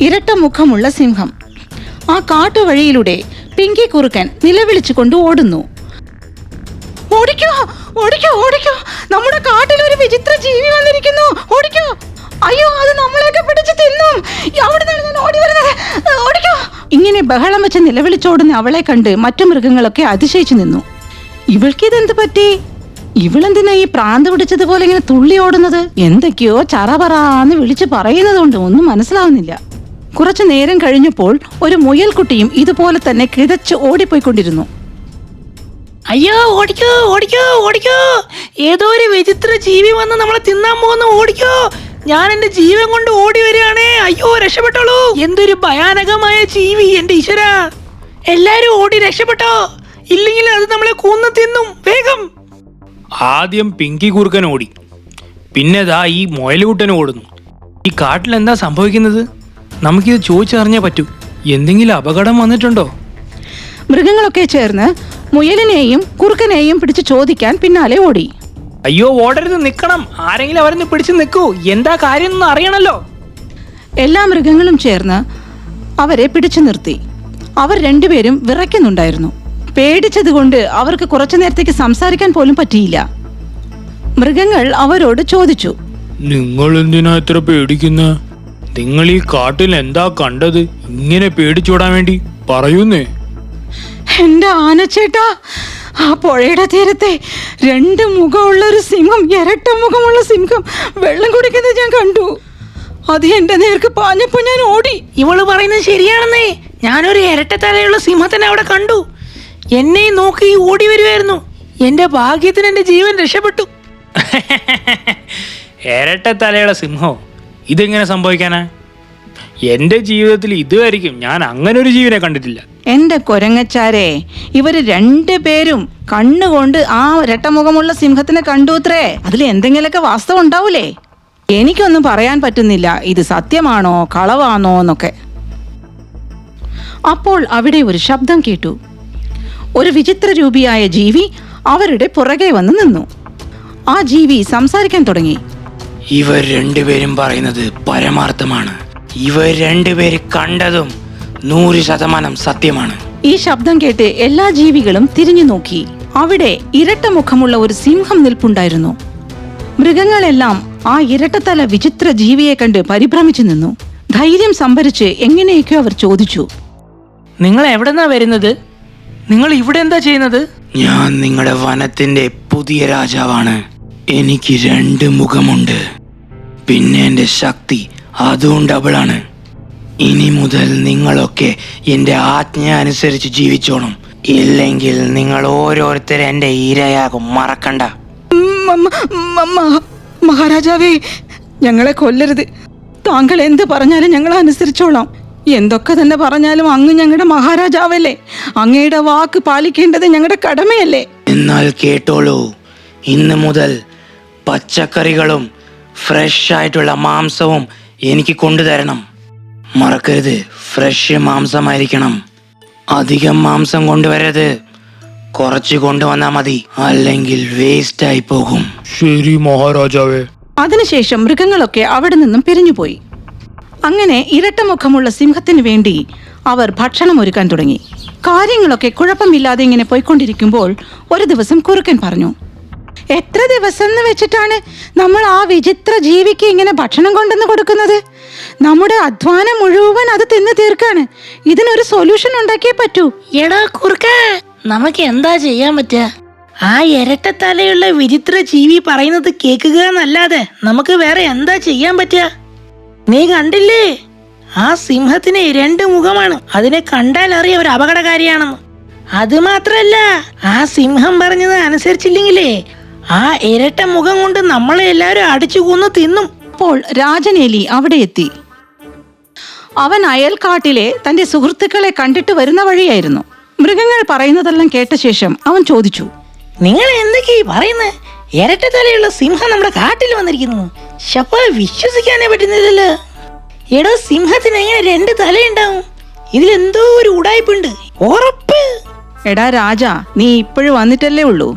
ഇരട്ട മുഖമുള്ള സിംഹം. ആ കാട്ടുവഴിയിലൂടെ പിങ്കി കുറുക്കൻ നിലവിളിച്ചുകൊണ്ട് ഓടുന്നു. ഓടിക്കോ, ഓടിക്കോ, ഓടിക്കോ, നമ്മുടെ കാട്ടിൽ ഒരു വിചിത്ര ജീവി വന്നിരിക്കുന്നു, ഓടിക്കോ. അയ്യോ, അത് നമ്മളെയൊക്കെ പിടിച്ച് തിന്നും, അവിടുന്നാണ് ഞാൻ ഓടി വരുന്നത്, ഓടിക്കോ. ഇങ്ങനെ ബഹളം വെച്ച് നിലവിളിച്ചോടുന്ന അവളെ കണ്ട് മറ്റു മൃഗങ്ങളൊക്കെ അതിശയിച്ചു നിന്നു. ഇവൾക്കിതെന്ത് പറ്റി? ഇവളെന്തിനാ ഈ പ്രാന്ത് പിടിച്ചതുപോലെ ഇങ്ങനെ തുള്ളി ഓടുന്നത്? എന്തൊക്കെയോ ചറപറാന്ന് വിളിച്ചു പറയുന്നതുകൊണ്ട് ഒന്നും മനസ്സിലാവുന്നില്ല. കുറച്ചു നേരം കഴിഞ്ഞപ്പോൾ ഒരു മുയൽക്കുട്ടിയും ഇതുപോലെ തന്നെ കിതച്ച് ഓടിപ്പോയിക്കൊണ്ടിരുന്നു. അയ്യോ, ഓടിക്കോ, ഓടിക്കോ, ഓടിക്കോ, ഏതോ ഒരു വിചിത്ര ജീവി വന്ന് നമ്മളെ തിന്നാൻ പോകുന്നു, ഓടിക്കോ. ഞാൻ എന്റെ ജീവൻ കൊണ്ട് ഓടി വരികയാണേ, അയ്യോ രക്ഷപ്പെട്ടോളൂ. എന്തൊരു ഭയാനകമായ ജീവി, എന്റെ ഈശ്വര. എല്ലാരും ഓടി രക്ഷപ്പെട്ടോ, ഇല്ലെങ്കിൽ അത് നമ്മളെ കൊന്നു തിന്നും, വേഗം. ആദ്യം പിങ്കി കുറുക്കൻ ഓടി, പിന്നെ ദാ ഈ മുയലുകുട്ടൻ ഓടുന്നു. ഈ കാട്ടിൽ എന്താ സംഭവിക്കുന്നത്? നമുക്കിത് ചോദിച്ചറിഞ്ഞേ പറ്റൂ. എന്തെങ്കിലും അപകടം വന്നിട്ടുണ്ടോ? മൃഗങ്ങളൊക്കെ ചേർന്ന് മുയലിനെയും കുറുക്കനെയും പിടിച്ച് ചോദിക്കാൻ പിന്നാലെ ഓടി. അയ്യോ, ഓടരുത്, നിക്കണം. ആരെങ്കിലും അവരെന്ന് പിടിച്ച് നിൽക്കൂ, എന്താ കാര്യം എന്ന് അറിയണല്ലോ. എല്ലാ മൃഗങ്ങളും ചേർന്ന് അവരെ പിടിച്ചു നിർത്തി. അവർ രണ്ടുപേരും വിറയ്ക്കുന്നുണ്ടായിരുന്നു. പേടിച്ചതുകൊണ്ട് അവർക്ക് കുറച്ചു നേരത്തേക്ക് സംസാരിക്കാൻ പോലും പറ്റിയില്ല. മൃഗങ്ങൾ അവരോട് ചോദിച്ചു, നിങ്ങൾ എന്തിനാ ഇത്ര പേടിക്കുന്ന? നിങ്ങൾ ഈ കാട്ടിൽ എന്താ കണ്ടത് ഇങ്ങനെ പേടിച്ചോടാൻ വേണ്ടി? പറയൂന്നേ. എന്റെ ആനച്ചേട്ടാ, ആ പുഴയുടെ തീരത്തെ 2 മുഖമുള്ള ഒരു സിംഹം, ഇരട്ട മുഖമുള്ള സിംഹം വെള്ളം കുടിക്കുന്നത് ഞാൻ കണ്ടു. അത് എന്റെ നേർക്ക് പാഞ്ഞപ്പോ ഞാൻ ഓടി. ഇവള് പറയുന്നത് ശരിയാണെന്നേ, ഞാനൊരു ഇരട്ടത്തലയുള്ള സിംഹത്തിനെ അവിടെ കണ്ടു. എന്നെ നോക്കി ഓടി വരുമായിരുന്നു. എന്റെ ഭാഗ്യത്തിന് എന്റെ ജീവൻ രക്ഷപ്പെട്ടു. ഇരട്ടത്തലയുള്ള സിംഹോ? ഇതെങ്ങനെ സംഭവിക്കാനാ? എന്റെ ജീവിതത്തിൽ ഇതുവരെയും ഞാൻ അങ്ങനെ ഒരു ജീവനെ കണ്ടിട്ടില്ല. എന്റെ കൊരങ്ങച്ചാരെ, ഇവര് 2 പേരും കണ്ണുകൊണ്ട് ആ ഇരട്ടമുഖമുള്ള സിംഹത്തിനെ കണ്ടുത്രേ. അതിൽ എന്തെങ്കിലുമൊക്കെ വാസ്തവം ഉണ്ടാവൂലേ? എനിക്കൊന്നും പറയാൻ പറ്റുന്നില്ല ഇത് സത്യമാണോ കളവാണോ എന്നൊക്കെ. അപ്പോൾ അവിടെ ഒരു ശബ്ദം കേട്ടു. ഒരു വിചിത്ര രൂപിയായ ജീവി അവരുടെ പുറകെ വന്ന് നിന്നു. ആ ജീവി സംസാരിക്കാൻ തുടങ്ങി. ഇവർ രണ്ടുപേരും പറയുന്നത് പരമാർത്ഥമാണ്. ഇവർ രണ്ടുപേര് കണ്ടതും 100% സത്യമാണ്. ഈ ശബ്ദം കേട്ട് എല്ലാ ജീവികളും തിരിഞ്ഞു നോക്കി. അവിടെ ഇരട്ട മുഖമുള്ള ഒരു സിംഹം നിൽപ്പുണ്ടായിരുന്നു. മൃഗങ്ങളെല്ലാം ആ ഇരട്ടത്തല വിചിത്ര ജീവിയെ കണ്ട് പരിഭ്രമിച്ചു നിന്നു. ധൈര്യം സംഭരിച്ച് എങ്ങനെയൊക്കെയോ അവർ ചോദിച്ചു, നിങ്ങൾ എവിടെന്നാ വരുന്നത്? നിങ്ങൾ ഇവിടെ എന്താ ചെയ്യുന്നത്? ഞാൻ നിങ്ങളുടെ വനത്തിന്റെ പുതിയ രാജാവാണ്. എനിക്ക് 2 മുഖമുണ്ട്, പിന്നെ എന്റെ ശക്തി അതും ഡബിളാണ്. ഇനി മുതൽ നിങ്ങളൊക്കെ എന്റെ ആജ്ഞ അനുസരിച്ച് ജീവിച്ചോണം, ഇല്ലെങ്കിൽ നിങ്ങൾ ഓരോരുത്തരും എന്റെ ഇരയാകും, മറക്കണ്ട. മഹാരാജാവേ, ഞങ്ങളെ കൊല്ലരുത്. താങ്കൾ എന്ത് പറഞ്ഞാലും ഞങ്ങൾ അനുസരിച്ചോളാം. എന്തൊക്കെ തന്നെ പറഞ്ഞാലും അങ്ങ് ഞങ്ങളുടെ മഹാരാജാവല്ലേ, അങ്ങയുടെ വാക്ക് പാലിക്കേണ്ടത് ഞങ്ങളുടെ കടമയല്ലേ. എന്നാൽ കേട്ടോളൂ, ഇന്ന് മുതൽ പച്ചക്കറികളും ഫ്രഷ് ആയിട്ടുള്ള മാംസവും എനിക്ക് കൊണ്ടുതരണം. മറക്കരുത്, ഫ്രഷ് മാംസമായിരിക്കണം. അധികം മാംസം കൊണ്ടുവരരുത്, കുറച്ച് കൊണ്ടുവന്നാ മതി, അല്ലെങ്കിൽ വേസ്റ്റ് ആയി പോകും. ശരി മഹാരാജാവേ. അതിനുശേഷം മൃഗങ്ങളൊക്കെ അവിടെ നിന്നും പിരിഞ്ഞുപോയി. അങ്ങനെ ഇരട്ടമുഖമുള്ള സിംഹത്തിന് വേണ്ടി അവർ ഭക്ഷണം ഒരുക്കാൻ തുടങ്ങി. കാര്യങ്ങളൊക്കെ കുഴപ്പമില്ലാതെ ഇങ്ങനെ പോയിക്കൊണ്ടിരിക്കുമ്പോൾ ഒരു ദിവസം കുറുക്കൻ പറഞ്ഞു, എത്ര ദിവസം എന്ന് വെച്ചിട്ടാണ് നമ്മൾ ആ വിചിത്ര ജീവിക്ക് ഇങ്ങനെ ഭക്ഷണം കൊണ്ടുവന്ന് കൊടുക്കുന്നത്? നമ്മുടെ അധ്വാനം മുഴുവൻ അത് തിന്ന് തീർക്കാണ്. ഇതിനൊരു സൊല്യൂഷൻ ഉണ്ടാക്കിയേ പറ്റൂ. എടാ കുറുക്ക, നമുക്ക് എന്താ ചെയ്യാൻ പറ്റുക? ആ ഇരട്ടത്തലയുള്ള വിചിത്ര ജീവി പറയുന്നത് കേൾക്കുക എന്നല്ലാതെ നമുക്ക് വേറെ എന്താ ചെയ്യാൻ പറ്റുക? നീ കണ്ടില്ലേ, ആ സിംഹത്തിന് 2 മുഖമാണ്. അതിനെ കണ്ടാൽ അറിയാം ഒരു അപകടകാരിയാണെന്ന്. അത് മാത്രല്ല, ആ സിംഹം പറഞ്ഞത് അനുസരിച്ചില്ലെങ്കിലേ ആ ഇരട്ട മുഖം കൊണ്ട് നമ്മളെ എല്ലാവരും അടിച്ചു കൊന്നു തിന്നും. അപ്പോൾ രാജനേലി അവിടെ എത്തി. അവൻ അയൽക്കാട്ടിലെ തന്റെ സുഹൃത്തുക്കളെ കണ്ടിട്ട് വരുന്ന വഴിയായിരുന്നു. മൃഗങ്ങൾ പറയുന്നതെല്ലാം കേട്ട ശേഷം അവൻ ചോദിച്ചു, നിങ്ങൾ എന്തൊക്കെയാ പറയുന്നത്? ഇരട്ടത്തലയുള്ള സിംഹം നമ്മുടെ കാട്ടിൽ വന്നിരിക്കുന്നു. ശപ്പ, വിശ്വസിക്കാനേ പറ്റുന്നില്ലല്ലോ. എടോ, സിംഹത്തിന് എങ്ങനെ 2 തലയുണ്ടാവും? ഇതിലെന്തോ ഒരു ഉടായ്പുണ്ട്, ഉറപ്പ്. എടാ രാജ, നീ ഇപ്പോഴും വന്നിട്ടല്ലേ ഉള്ളൂ.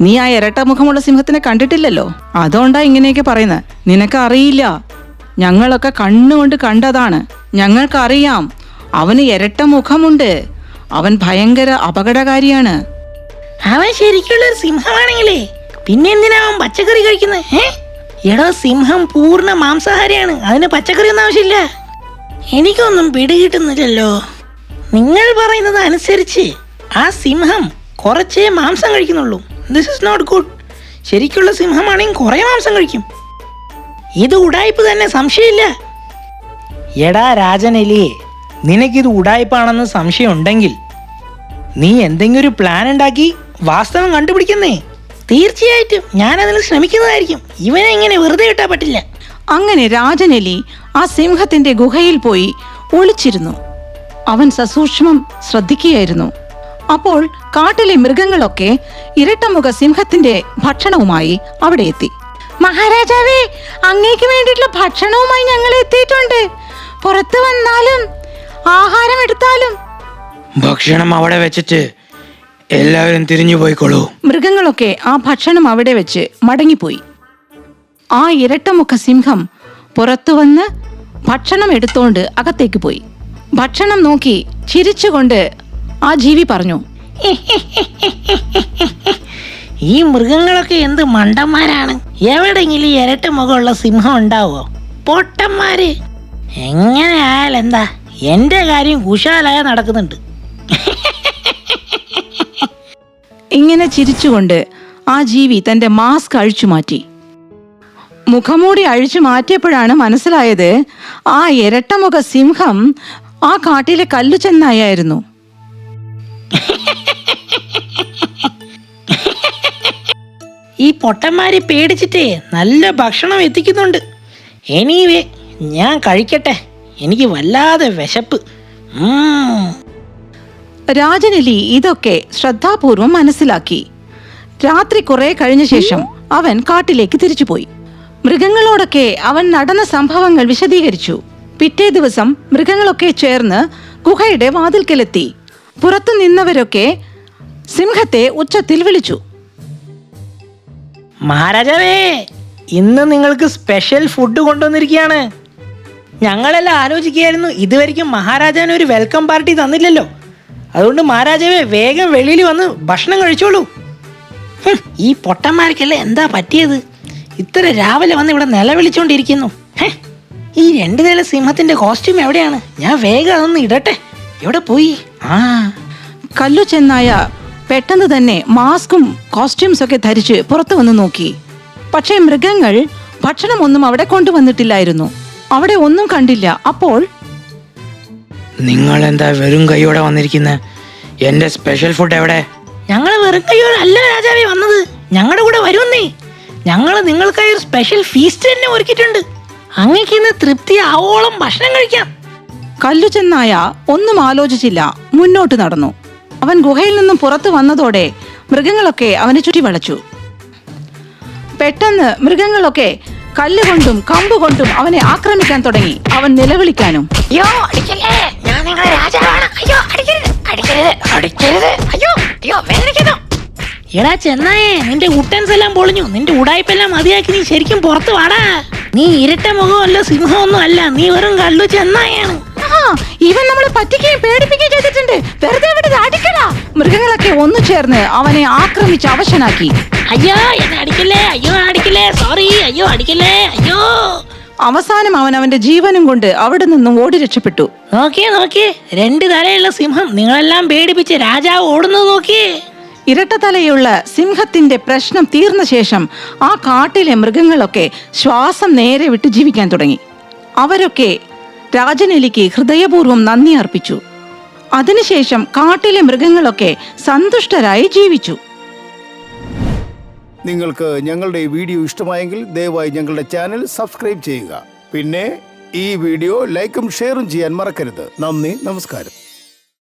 നീ ആ ഇരട്ടമുഖമുള്ള സിംഹത്തിനെ കണ്ടിട്ടില്ലല്ലോ, അതുകൊണ്ടാ ഇങ്ങനെയൊക്കെ പറയുന്നത്. നിനക്ക് അറിയില്ല. ഞങ്ങളൊക്കെ കണ്ണുകൊണ്ട് കണ്ടതാണ്. ഞങ്ങൾക്കറിയാം, അവന് ഇരട്ട മുഖമുണ്ട്. അവൻ ഭയങ്കര അപകടകാരിയാണ്. അവൻ ശരിക്കുള്ള ഒരു സിംഹമാണെങ്കിലേ പിന്നെ എന്തിനാ അവൻ പച്ചക്കറി കഴിക്കുന്നത്? എടോ, സിംഹം പൂർണ്ണ മാംസാഹാരിയാണ്. അതിന് പച്ചക്കറി ഒന്നും ആവശ്യമില്ല. എനിക്കൊന്നും പിടികിട്ടുന്നില്ലല്ലോ. നിങ്ങൾ പറയുന്നത് അനുസരിച്ച് ആ സിംഹം കുറച്ചേ മാംസം കഴിക്കുന്നുള്ളൂ. This is not good. ശരിക്കുള്ള സിംഹമാണെങ്കിൽ കുറേ മാംസം കഴിക്കും. ഇത് ഉടായ്പ് തന്നെ, സംശയമില്ല. എടാ രാജനെലി, നിനക്കിത് ഉടായ്പാണെന്ന് സംശയം ഉണ്ടെങ്കിൽ നീ എന്തെങ്കിലും ഒരു പ്ലാൻ ഉണ്ടാക്കി വാസ്തവം കണ്ടുപിടിക്കുന്നേ. തീർച്ചയായിട്ടും ഞാൻ അതിന് ശ്രമിക്കുന്നതായിരിക്കും. ഇവനെ ഇങ്ങനെ വെറുതെ വിട്ടാ പറ്റില്ല. അങ്ങനെ രാജനെലി ആ സിംഹത്തിന്റെ ഗുഹയിൽ പോയി ഒളിച്ചിരുന്നു. അവൻ സസൂക്ഷ്മം ശ്രദ്ധിക്കുകയായിരുന്നു. അപ്പോൾ കാട്ടിലെ മൃഗങ്ങളൊക്കെ ഇരട്ടമുഖ സിംഹത്തിന്റെ ഭക്ഷണവുമായി അവിടെ എത്തി. മഹാരാജാവേ, അങ്ങേക്ക് വേണ്ടിയിട്ടുള്ള ഭക്ഷണവുമായി ഞങ്ങൾ എത്തിയിട്ടുണ്ട്. പുറത്തു വന്നാലും ആഹാരം എടുത്താലും. ഭക്ഷണം അവിടെ വെച്ചിട്ട് എല്ലാവരും തിരിഞ്ഞു പോയിക്കോളൂ. മൃഗങ്ങളൊക്കെ ആ ഭക്ഷണം അവിടെ വെച്ച് മടങ്ങിപ്പോയി. ആ ഇരട്ടമുഖ സിംഹം പുറത്തു വന്ന് ഭക്ഷണം എടുത്തോണ്ട് അകത്തേക്ക് പോയി. ഭക്ഷണം നോക്കി ചിരിച്ചുകൊണ്ട് ആ ജീവി പറഞ്ഞു, ഈ മൃഗങ്ങളൊക്കെ എന്ത് മണ്ടന്മാരാണ്. എവിടെങ്കിലും ഇരട്ട മുഖമുള്ള സിംഹം ഉണ്ടാവോ? പൊട്ടന്മാര്. എങ്ങനെ ആയാലും എന്താ, എന്റെ കാര്യം കുശാലായ നടക്കുന്നുണ്ട്. ഇങ്ങനെ ചിരിച്ചുകൊണ്ട് ആ ജീവി തന്റെ മാസ്ക് അഴിച്ചു മാറ്റി. മുഖമൂടി അഴിച്ചു മാറ്റിയപ്പോഴാണ് മനസ്സിലായത് ആ ഇരട്ടമുഖ സിംഹം ആ കാട്ടിലെ കല്ലു ചെന്നായായിരുന്നു. ഈ പൊട്ടന്മാരെ പേടിച്ചിട്ടേ നല്ല ഭക്ഷണം എത്തിക്കുന്നുണ്ട്. എനിവേ, ഞാൻ കഴിക്കട്ടെ. എനിക്ക് വല്ലാതെ വിശപ്പ്. രാജനെലി ഇതൊക്കെ ശ്രദ്ധാപൂർവം മനസ്സിലാക്കി. രാത്രി കുറെ കഴിഞ്ഞ ശേഷം അവൻ കാട്ടിലേക്ക് തിരിച്ചുപോയി. മൃഗങ്ങളോടൊക്കെ അവൻ നടന്ന സംഭവങ്ങൾ വിശദീകരിച്ചു. പിറ്റേ ദിവസം മൃഗങ്ങളൊക്കെ ചേർന്ന് ഗുഹയുടെ വാതിൽക്കലെത്തി. പുറത്തു നിന്നവരൊക്കെ സിംഹത്തെ ഉച്ചത്തിൽ വിളിച്ചു. മഹാരാജാവേ, ഇന്ന് നിങ്ങൾക്ക് സ്പെഷ്യൽ ഫുഡ് കൊണ്ടുവന്നിരിക്കുകയാണ്. ഞങ്ങളെല്ലാം ആലോചിക്കുകയായിരുന്നു, ഇതുവരെയ്ക്കും മഹാരാജാവിന് ഒരു വെൽക്കം പാർട്ടി തന്നില്ലല്ലോ. അതുകൊണ്ട് മഹാരാജാവേ, വേഗം വെളിയിൽ വന്ന് ഭക്ഷണം കഴിച്ചോളൂ. ഈ പൊട്ടന്മാർക്കല്ലേ എന്താ പറ്റിയത്? ഇത്ര രാവിലെ വന്ന് ഇവിടെ നിലവിളിച്ചോണ്ടിരിക്കുന്നു. ഈ 2 നില സിംഹത്തിന്റെ കോസ്റ്റ്യൂം എവിടെയാണ്? ഞാൻ വേഗം അതൊന്ന് ഇടട്ടെ. എവിടെ പോയി? കല്ലു ചെന്നായ പെട്ടെന്ന് തന്നെ മാസ്കും കോസ്റ്റ്യൂംസ് ഒക്കെ ധരിച്ച് പുറത്തു വന്ന് നോക്കി. പക്ഷേ മൃഗങ്ങൾ ഭക്ഷണമൊന്നും അവിടെ കൊണ്ടുവന്നിട്ടില്ലായിരുന്നു. അവിടെ ഒന്നും കണ്ടില്ല. അപ്പോൾ, നിങ്ങൾ എന്താ വെറും കൈയോടെ വന്നിരിക്കുന്നത്? എന്റെ സ്പെഷ്യൽ ഫുഡ് എവിടെ? ഞങ്ങൾ വെറും കൈയോടെ അല്ല രാജാവേ വന്നത്. ഞങ്ങളുടെ കൂടെ വരുമെന്നേ. ഞങ്ങൾ നിങ്ങൾക്കായി ഒരു സ്പെഷ്യൽ ഫീസ്റ്റ് തന്നെ ഒരുക്കിയിട്ടുണ്ട്. അങ്ങേക്ക് ഇന്ന് തൃപ്തി ആവോളം ഭക്ഷണം കഴിക്കാം. കല്ലു ചെന്നായ ഒന്നും ആലോചിച്ചില്ല, മുന്നോട്ട് നടന്നു. അവൻ ഗുഹയിൽ നിന്നും പുറത്തു വന്നതോടെ മൃഗങ്ങളൊക്കെ അവനെ ചുറ്റി വളച്ചു. പെട്ടെന്ന് മൃഗങ്ങളൊക്കെ കല്ലുകൊണ്ടും കമ്പുകൊണ്ടും അവനെ ആക്രമിക്കാൻ തുടങ്ങി. അവൻ നിലവിളിക്കാനും, അയ്യോ അടിക്കല്ലേ, ഞാൻ നിങ്ങളുടെ രാജാവാണ്, അയ്യോ അടിക്കരുത്, അടിക്കരുത്, അടിക്കരുത്, അയ്യോ അയ്യോ വേദനിക്കുന്നു. എടാ ചെന്നായേ, നിന്റെ ഉട്ടൻസ് എല്ലാം പൊളിഞ്ഞു. നിന്റെ ഉടായ്പെല്ലാം മതിയാക്കി നീ ശരിക്കും പുറത്തു വാടാ. നീ ഇരട്ട മുഖമല്ല, സിംഹമൊന്നും അല്ല. നീ വെറും കള്ളു ചെന്നായാണ്. ഇവൻ നമ്മളെ പറ്റിക്കുകയും പേടിപ്പിക്കുകയും ചെയ്തിട്ടുണ്ട്. വെറുതെ വിടരുത്, അടിക്കടാ. മൃഗങ്ങളൊക്കെ ഒന്നു ചേർന്ന് അവനെ ആക്രമിച്ച് അവശനാക്കി. അയ്യോ എന്നെ അടിക്കല്ലേ, അയ്യോ അടിക്കല്ലേ, സോറി, അയ്യോ അടിക്കല്ലേ, അയ്യോ. അവസാനം അവൻ അവന്റെ ജീവനും കൊണ്ട് അവിടെ നിന്നും ഓടി രക്ഷപ്പെട്ടു. നോക്കിയേ നോക്കിയേ, 2 തലയുള്ള സിംഹം നിങ്ങളെല്ലാം പേടിപ്പിച്ച് രാജാവ് ഓടുന്നത് നോക്കിയേ. ഇരട്ടത്തലയുള്ള സിംഹത്തിന്റെ പ്രശ്നം തീർന്ന ശേഷം ആ കാട്ടിലെ മൃഗങ്ങളൊക്കെ ശ്വാസം നേരെ വിട്ട് ജീവിക്കാൻ തുടങ്ങി. അവരൊക്കെ രാജനെലിക്ക് ഹൃദയപൂർവ്വം നന്ദി അർപ്പിച്ചു. അതിനുശേഷം കാട്ടിലെ മൃഗങ്ങളൊക്കെ സന്തുഷ്ടരായി ജീവിച്ചു. നിങ്ങൾക്ക് ഞങ്ങളുടെ ഈ വീഡിയോ ഇഷ്ടമായെങ്കിൽ ദയവായി ഞങ്ങളുടെ ചാനൽ സബ്സ്ക്രൈബ് ചെയ്യുക. പിന്നെ ഈ വീഡിയോ ലൈക്കും ഷെയറും ചെയ്യാൻ മറക്കരുത്. നന്ദി, നമസ്കാരം.